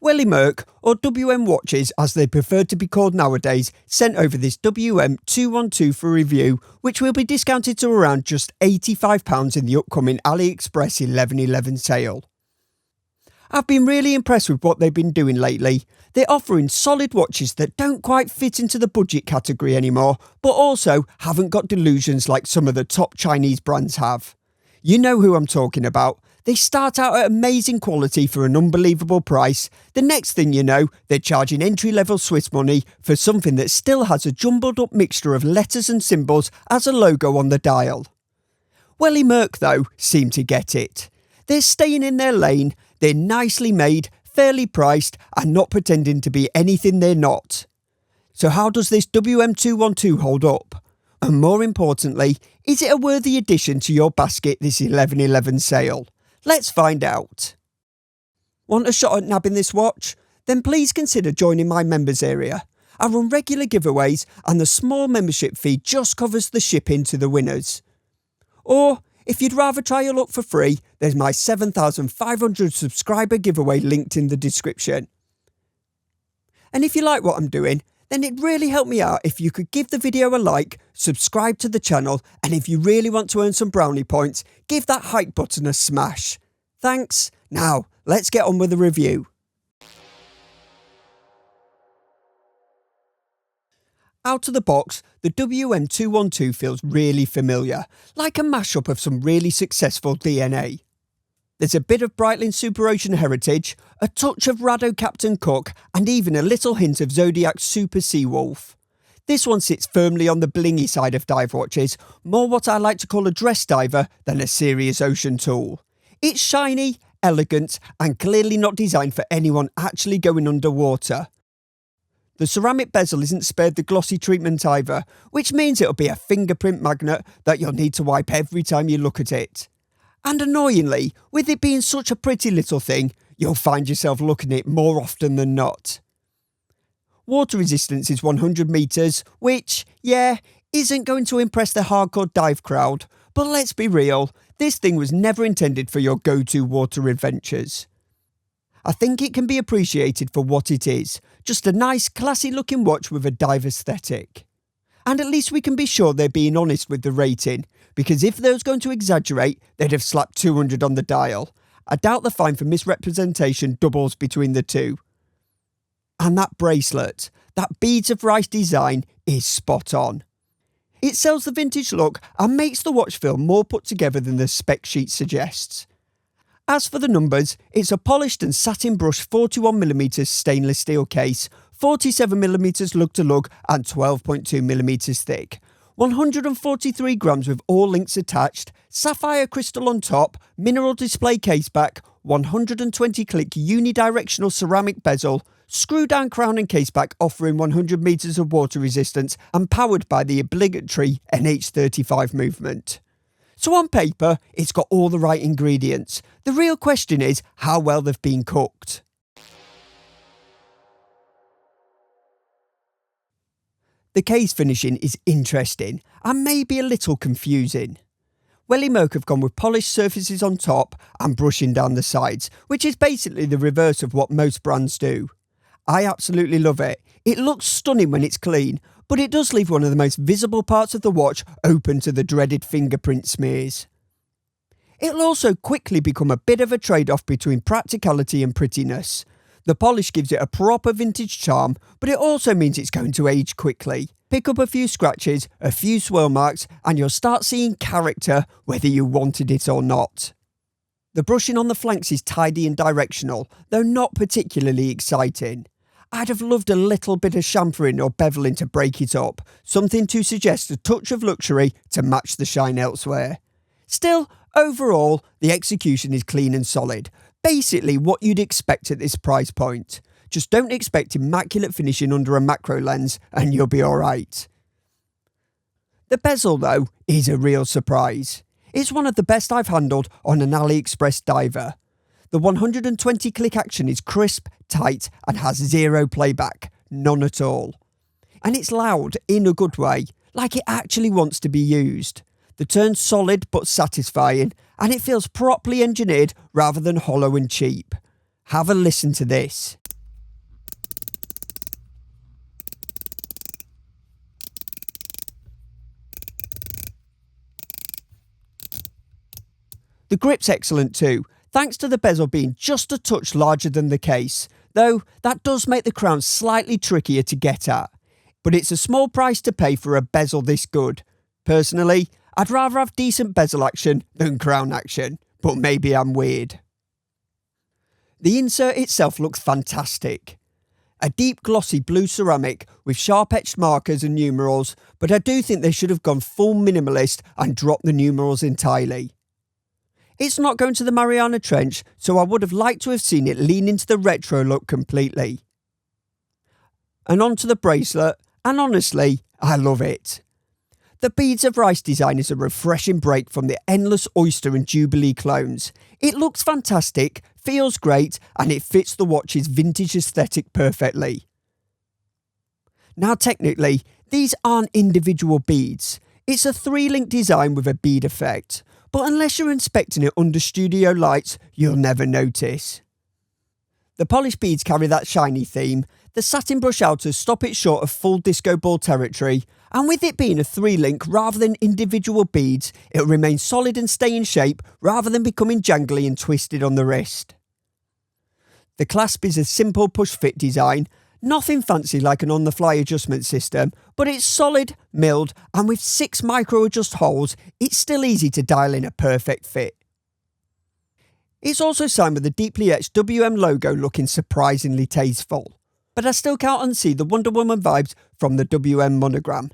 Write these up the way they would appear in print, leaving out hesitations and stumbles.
Welly Merck, or WM Watches as they prefer to be called nowadays, sent over this WM212 for review, which will be discounted to around just £85 in the upcoming AliExpress 11/11 sale. I've been really impressed with what they've been doing lately. They're offering solid watches that don't quite fit into the budget category anymore, but also haven't got delusions like some of the top Chinese brands have. You know who I'm talking about. They start out at amazing quality for an unbelievable price. The next thing you know, they're charging entry-level Swiss money for something that still has a jumbled up mixture of letters and symbols as a logo on the dial. Welly Merck, though, seem to get it. They're staying in their lane, they're nicely made, fairly priced, and not pretending to be anything they're not. So how does this WM212 hold up? And more importantly, is it a worthy addition to your basket this 11/11 sale? Let's find out. Want a shot at nabbing this watch? Then please consider joining my members area. I run regular giveaways and the small membership fee just covers the shipping to the winners. Or, if you'd rather try your luck for free, there's my 7,500 subscriber giveaway linked in the description. And if you like what I'm doing, then it'd really help me out if you could give the video a like, subscribe to the channel, and if you really want to earn some brownie points, give that hype button a smash. Thanks. Now, let's get on with the review. Out of the box, the WM212 feels really familiar, like a mashup of some really successful DNA. There's a bit of Breitling Super Ocean heritage, a touch of Rado Captain Cook, and even a little hint of Zodiac's Super Seawolf. This one sits firmly on the blingy side of dive watches, more what I like to call a dress diver than a serious ocean tool. It's shiny, elegant, and clearly not designed for anyone actually going underwater. The ceramic bezel isn't spared the glossy treatment either, which means it'll be a fingerprint magnet that you'll need to wipe every time you look at it. And annoyingly, with it being such a pretty little thing, you'll find yourself looking at it more often than not. Water resistance is 100 metres, which, yeah, isn't going to impress the hardcore dive crowd, but let's be real, this thing was never intended for your go-to water adventures. I think it can be appreciated for what it is, just a nice, classy looking watch with a dive aesthetic. And at least we can be sure they're being honest with the rating, because if they was going to exaggerate, they'd have slapped 200 on the dial. I doubt the fine for misrepresentation doubles between the two. And that bracelet, that beads of rice design, is spot on. It sells the vintage look and makes the watch feel more put together than the spec sheet suggests. As for the numbers, it's a polished and satin brushed 41mm stainless steel case, 47mm lug to lug and 12.2mm thick. 143 grams with all links attached, sapphire crystal on top, mineral display caseback, 120 click unidirectional ceramic bezel, screw down crown and caseback offering 100 metres of water resistance and powered by the obligatory NH35 movement. So on paper, it's got all the right ingredients. The real question is how well they've been cooked. The case finishing is interesting and maybe a little confusing. Welly Merck have gone with polished surfaces on top and brushing down the sides, which is basically the reverse of what most brands do. I absolutely love it. It looks stunning when it's clean, but it does leave one of the most visible parts of the watch open to the dreaded fingerprint smears. It'll also quickly become a bit of a trade-off between practicality and prettiness. The polish gives it a proper vintage charm, but it also means it's going to age quickly. Pick up a few scratches, a few swirl marks, and you'll start seeing character whether you wanted it or not. The brushing on the flanks is tidy and directional, though not particularly exciting. I'd have loved a little bit of chamfering or beveling to break it up, something to suggest a touch of luxury to match the shine elsewhere. Still, overall, the execution is clean and solid. Basically what you'd expect at this price point. Just don't expect immaculate finishing under a macro lens and you'll be alright. The bezel though is a real surprise. It's one of the best I've handled on an AliExpress diver. The 120 click action is crisp, tight and has zero playback, none at all. And it's loud in a good way, like it actually wants to be used. The turn's solid but satisfying, and it feels properly engineered rather than hollow and cheap. Have a listen to this. grip's excellent too, thanks to the bezel being just a touch larger than the case, though that does make the crown slightly trickier to get at. But it's a small price to pay for a bezel this good. Personally, I'd rather have decent bezel action than crown action, but maybe I'm weird. The insert itself looks fantastic. A deep glossy blue ceramic with sharp etched markers and numerals, but I do think they should have gone full minimalist and dropped the numerals entirely. It's not going to the Mariana Trench, so I would have liked to have seen it lean into the retro look completely. And onto the bracelet, and honestly, I love it. The Beads of Rice design is a refreshing break from the endless Oyster and Jubilee clones. It looks fantastic, feels great, and it fits the watch's vintage aesthetic perfectly. Now technically, these aren't individual beads. It's a 3-link design with a bead effect, but unless you're inspecting it under studio lights, you'll never notice. The polished beads carry that shiny theme, the satin brush outers stop it short of full disco ball territory, and with it being a 3-link rather than individual beads, it'll remain solid and stay in shape rather than becoming jangly and twisted on the wrist. The clasp is a simple push-fit design, nothing fancy like an on-the-fly adjustment system, but it's solid, milled, and with 6 micro-adjust holes, it's still easy to dial in a perfect fit. It's also signed with the deeply etched WM logo looking surprisingly tasteful, but I still can't unsee the Wonder Woman vibes from the WM monogram.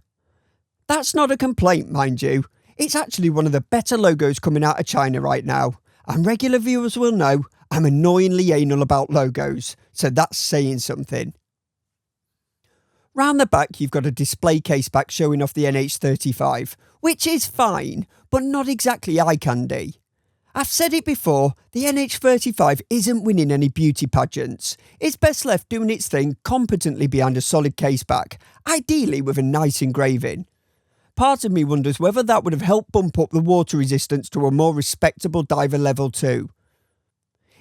That's not a complaint, mind you. It's actually one of the better logos coming out of China right now, and regular viewers will know I'm annoyingly anal about logos, so that's saying something. Round the back you've got a display caseback showing off the NH35, which is fine, but not exactly eye candy. I've said it before, the NH35 isn't winning any beauty pageants. It's best left doing its thing competently behind a solid caseback, ideally with a nice engraving. Part of me wonders whether that would have helped bump up the water resistance to a more respectable diver level 2.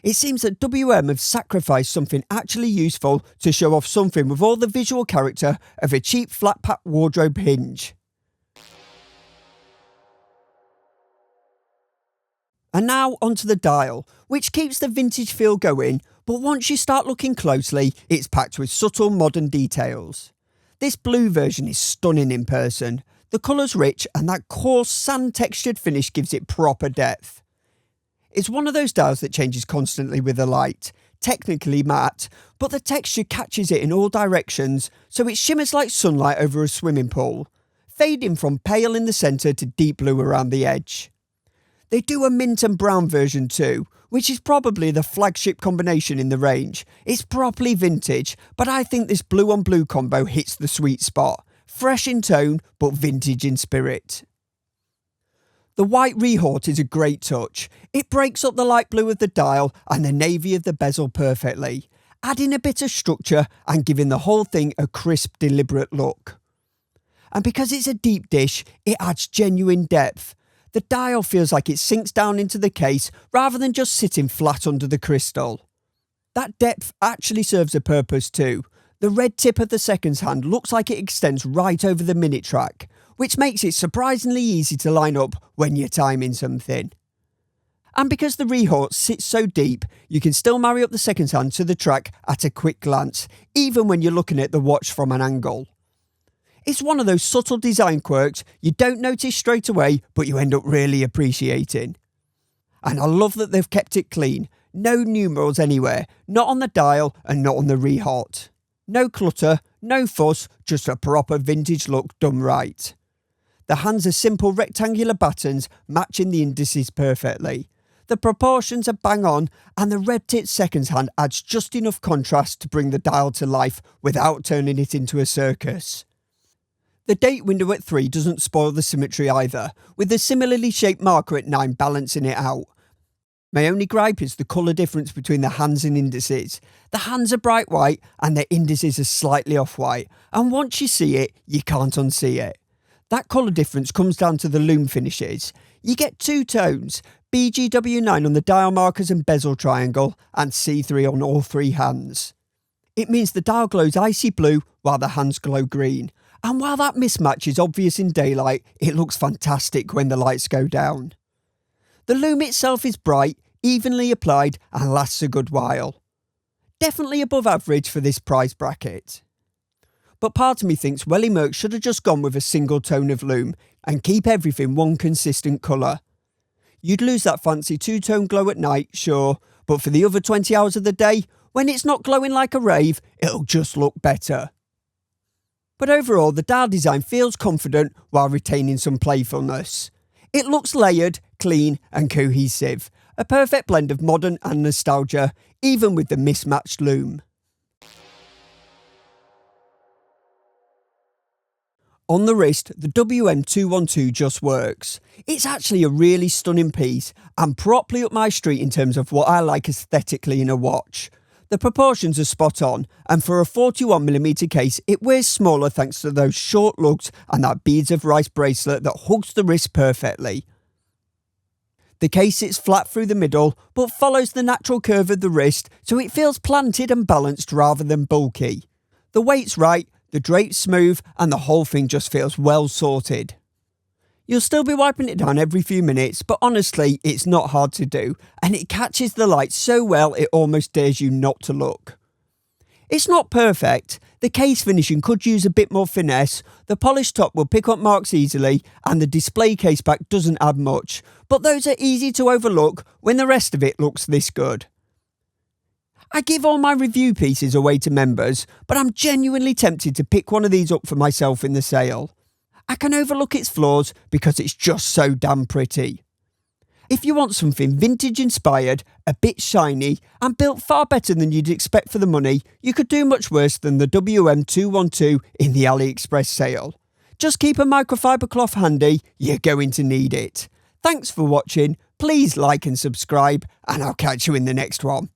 It seems that WM have sacrificed something actually useful to show off something with all the visual character of a cheap flat pack wardrobe hinge. And now onto the dial, which keeps the vintage feel going, but once you start looking closely, it's packed with subtle modern details. This blue version is stunning in person. The colour's rich and that coarse sand textured finish gives it proper depth. It's one of those dials that changes constantly with the light, technically matte, but the texture catches it in all directions, so it shimmers like sunlight over a swimming pool, fading from pale in the centre to deep blue around the edge. They do a mint and brown version too, which is probably the flagship combination in the range. It's properly vintage, but I think this blue on blue combo hits the sweet spot. Fresh in tone, but vintage in spirit. The white rehort is a great touch. It breaks up the light blue of the dial and the navy of the bezel perfectly, adding a bit of structure and giving the whole thing a crisp, deliberate look. And because it's a deep dish, it adds genuine depth. The dial feels like it sinks down into the case rather than just sitting flat under the crystal. That depth actually serves a purpose too. The red tip of the seconds hand looks like it extends right over the minute track, which makes it surprisingly easy to line up when you're timing something. And because the rehort sits so deep, you can still marry up the seconds hand to the track at a quick glance, even when you're looking at the watch from an angle. It's one of those subtle design quirks you don't notice straight away, but you end up really appreciating. And I love that they've kept it clean. No numerals anywhere, not on the dial and not on the rehort. No clutter, no fuss, just a proper vintage look done right. The hands are simple rectangular buttons matching the indices perfectly. The proportions are bang on, and the red tip seconds hand adds just enough contrast to bring the dial to life without turning it into a circus. The date window at 3 doesn't spoil the symmetry either, with the similarly shaped marker at 9 balancing it out. My only gripe is the colour difference between the hands and indices. The hands are bright white and the indices are slightly off-white, and once you see it, you can't unsee it. That colour difference comes down to the loom finishes. You get 2 tones, BGW9 on the dial markers and bezel triangle, and C3 on all 3 hands. It means the dial glows icy blue while the hands glow green. And while that mismatch is obvious in daylight, it looks fantastic when the lights go down. The loom itself is bright, evenly applied and lasts a good while. Definitely above average for this price bracket. But part of me thinks Welly Merck should have just gone with a single tone of loom and keep everything one consistent colour. You'd lose that fancy two-tone glow at night, sure, but for the other 20 hours of the day, when it's not glowing like a rave, it'll just look better. But overall, the dial design feels confident while retaining some playfulness. It looks layered, clean and cohesive, a perfect blend of modern and nostalgia, even with the mismatched loom. On the wrist, the WM212 just works. It's actually a really stunning piece and properly up my street in terms of what I like aesthetically in a watch. The proportions are spot on, and for a 41mm case it wears smaller thanks to those short lugs and that beads of rice bracelet that hugs the wrist perfectly. The case sits flat through the middle but follows the natural curve of the wrist, so it feels planted and balanced rather than bulky. The weight's right, the drape's smooth and the whole thing just feels well sorted. You'll still be wiping it down every few minutes, but honestly it's not hard to do and it catches the light so well it almost dares you not to look. It's not perfect, the case finishing could use a bit more finesse, the polished top will pick up marks easily and the display caseback doesn't add much, but those are easy to overlook when the rest of it looks this good. I give all my review pieces away to members, but I'm genuinely tempted to pick one of these up for myself in the sale. I can overlook its flaws because it's just so damn pretty. If you want something vintage inspired, a bit shiny and built far better than you'd expect for the money, you could do much worse than the WM212 in the AliExpress sale. Just keep a microfiber cloth handy, you're going to need it. Thanks for watching, please like and subscribe and I'll catch you in the next one.